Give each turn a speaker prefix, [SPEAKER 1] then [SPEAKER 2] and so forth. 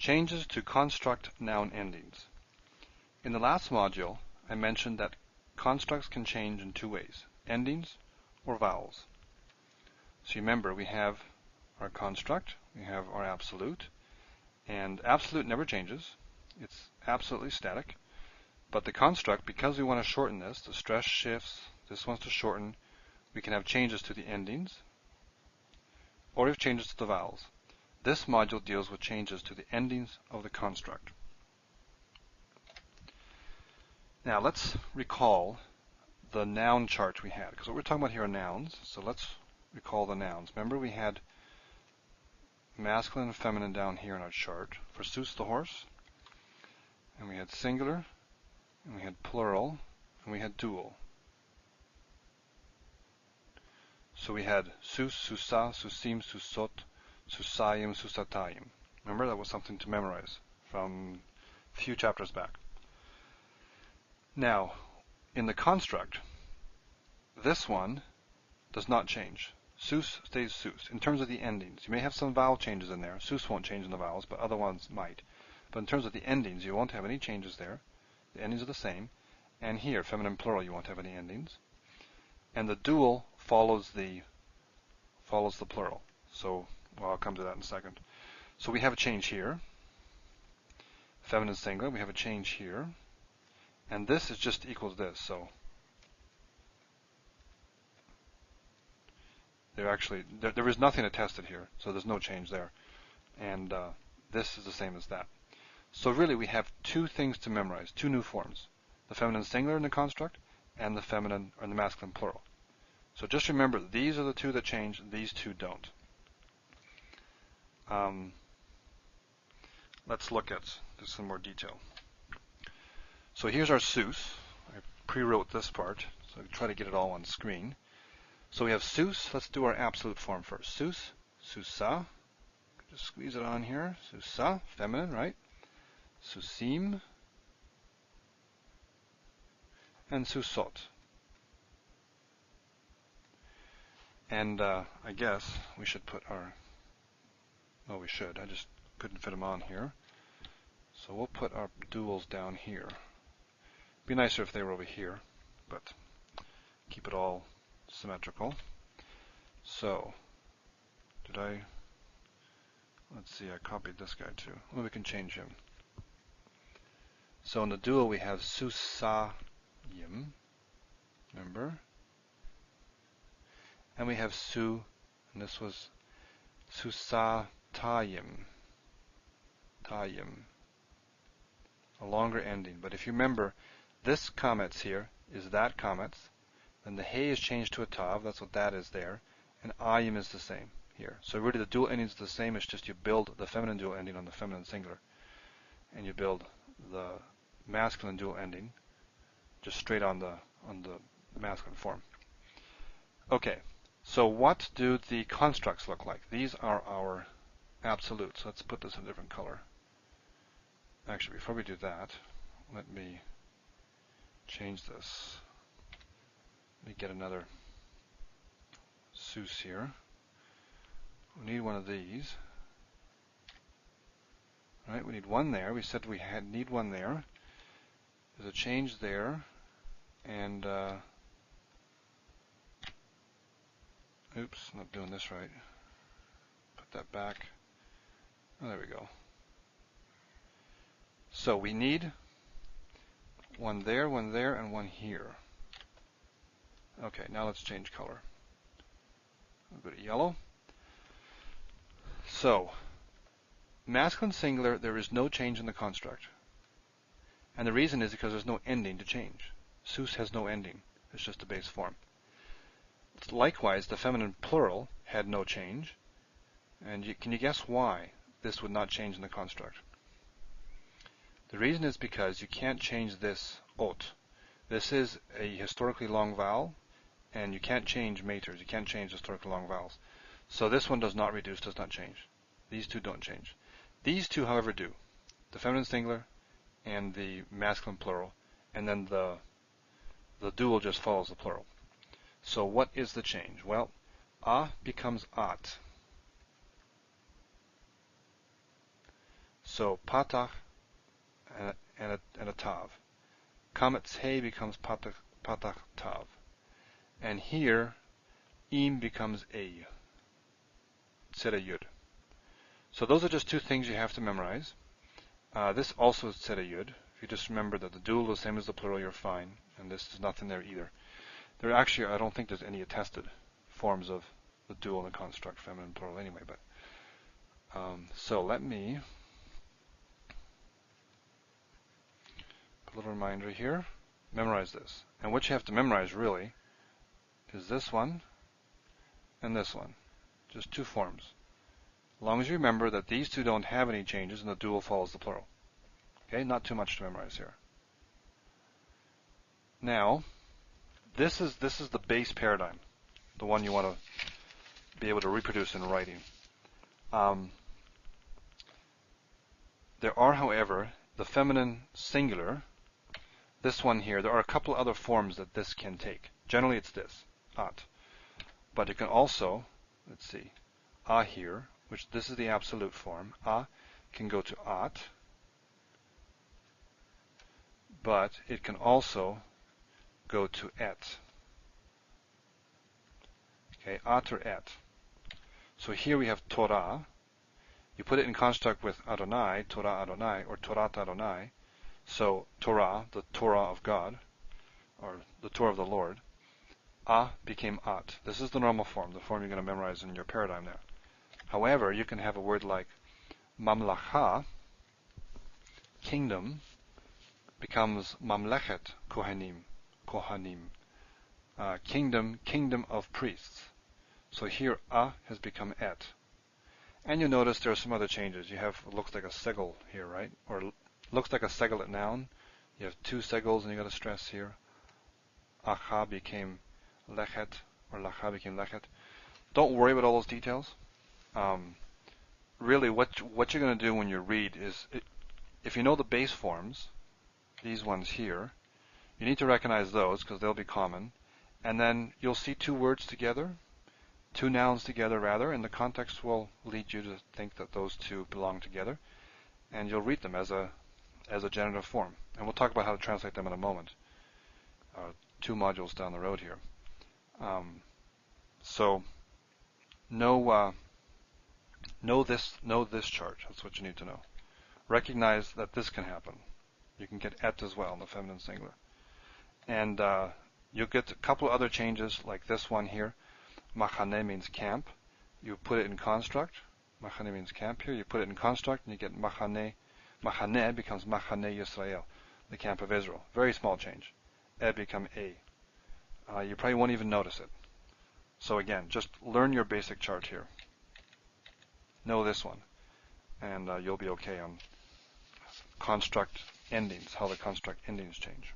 [SPEAKER 1] Changes to construct noun endings. In the last module, I mentioned that constructs can change in two ways, endings or vowels. So remember, we have our construct, we have our absolute, and absolute never changes. It's absolutely static. But the construct, because we want to shorten this, the stress shifts, this wants to shorten, we can have changes to the endings, or we have changes to the vowels. This module deals with changes to the endings of the construct. Now let's recall the noun chart we had, because what we're talking about here are nouns, so let's recall the nouns. Remember we had masculine and feminine down here in our chart for Seuss the horse, and we had singular, and we had plural, and we had dual. So we had Seuss, Seussa, Seussim, Seussot, Seussayim, Seussatayim. Remember, that was something to memorize from a few chapters back. Now, in the construct, this one does not change. Seuss stays Seuss. In terms of the endings, you may have some vowel changes in there. Seuss won't change in the vowels, but other ones might. But in terms of the endings, you won't have any changes there. The endings are the same. And here, feminine plural, you won't have any endings. And the dual follows the plural. So, well, I'll come to that in a second. So we have a change here. Feminine singular, we have a change here. And this is just equal to this, so there is nothing attested here, so there's no change there. And this is the same as that. So really we have two things to memorize, two new forms. The feminine singular in the construct and the feminine or the masculine plural. So just remember, these are the two that change, these two don't. Let's look at this in more detail. So here's our Seuss. I pre-wrote this part, so I try to get it all on screen. So we have Seuss. Let's do our absolute form first. Seuss, Seussa. Just squeeze it on here. Seussa, feminine, right? Seussim, and Seussot. And I guess we should put our, well, we should. I just couldn't fit them on here. So we'll put our duals down here. Be nicer if they were over here, but keep it all symmetrical. So, let's see, I copied this guy too. Well, we can change him. So in the dual we have Seussayim, remember? And we have Su, and this was Seussatayim, a longer ending. But if you remember, this comets here is that comets, then the hey is changed to a tav, that's what that is there, and ayim is the same here. So really the dual ending is the same, it's just you build the feminine dual ending on the feminine singular, and you build the masculine dual ending just straight on the masculine form. Okay, so what do the constructs look like? These are our absolutes. Let's put this in a different color. Actually, before we do that, let me change this. Let me get another Seuss here. We need one of these. All right, we need one there. We said we need one there. There's a change there, and oops, I'm not doing this right. Put that back. Oh, there we go. So we need one there, and one here. Okay, now let's change color. I'll go to yellow. So, masculine singular, there is no change in the construct. And the reason is because there's no ending to change. Seuss has no ending. It's just a base form. Likewise, the feminine plural had no change. And can you guess why this would not change in the construct? The reason is because you can't change this ot. This is a historically long vowel, and you can't change maters. You can't change historically long vowels. So this one does not reduce, does not change. These two don't change. These two, however, do. The feminine singular and the masculine plural, and then the dual just follows the plural. So what is the change? Well, a becomes at. So patach and a tav. Kamet he becomes patach tav. And here, im becomes a. Tzera yud. So those are just two things you have to memorize. This also is tzera yud. If you just remember that the dual is the same as the plural, you're fine. And this is nothing there either. There actually, I don't think there's any attested forms of the dual and the construct, feminine and plural anyway. But so let me put a little reminder here. Memorize this. And what you have to memorize really is this one and this one. Just two forms. As long as you remember that these two don't have any changes and the dual follows the plural. Okay, not too much to memorize here. Now, this is the base paradigm, the one you want to be able to reproduce in writing. There are, however, the feminine singular, this one here, there are a couple other forms that this can take. Generally it's this, at. But it can also, let's see, a here, which this is the absolute form. A can go to at, but it can also go to et. Okay, at or et. So here we have Torah. You put it in construct with Adonai, Torah Adonai, or Torat Adonai. So Torah, the Torah of God, or the Torah of the Lord. A became at. This is the normal form, the form you're going to memorize in your paradigm now. However, you can have a word like mamlacha, kingdom, becomes mamlechet, kohanim, kingdom of priests. So here a has become et. And you notice there are some other changes. You have, it looks like a segel here, right? Or looks like a segel at noun. You have two segels and you got a stress here. Acha became lechet, or lacha became lechet. Don't worry about all those details. Really, what you're going to do when you read is, if you know the base forms, these ones here, you need to recognize those because they'll be common. And then you'll see two words together, two nouns together rather, and the context will lead you to think that those two belong together. And you'll read them as a genitive form. And we'll talk about how to translate them in a moment. 2 modules down the road here. So know this chart. That's what you need to know. Recognize that this can happen. You can get et as well in the feminine singular. And you'll get a couple other changes like this one here. Machane means camp. You put it in construct. Machane means camp here. You put it in construct and you get machane. Machane becomes Machane Yisrael, the camp of Israel. Very small change. E become a. You probably won't even notice it. So again, just learn your basic chart here. Know this one. And you'll be okay on construct endings, how the construct endings change.